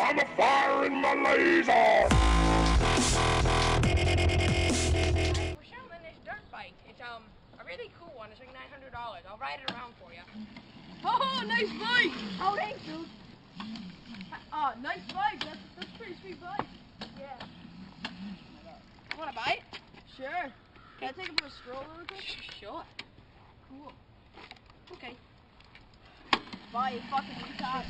I'm firing my laser! We're showing this dirt bike. It's a really cool one. It's like $900. I'll ride it around for you. Oh, nice bike! Oh, thanks, dude. Oh, nice bike. That's a pretty sweet bike. Yeah. You wanna buy it? Sure. Can I take it for a stroll real quick? Sure. Cool. Okay. Bye, you fucking retard.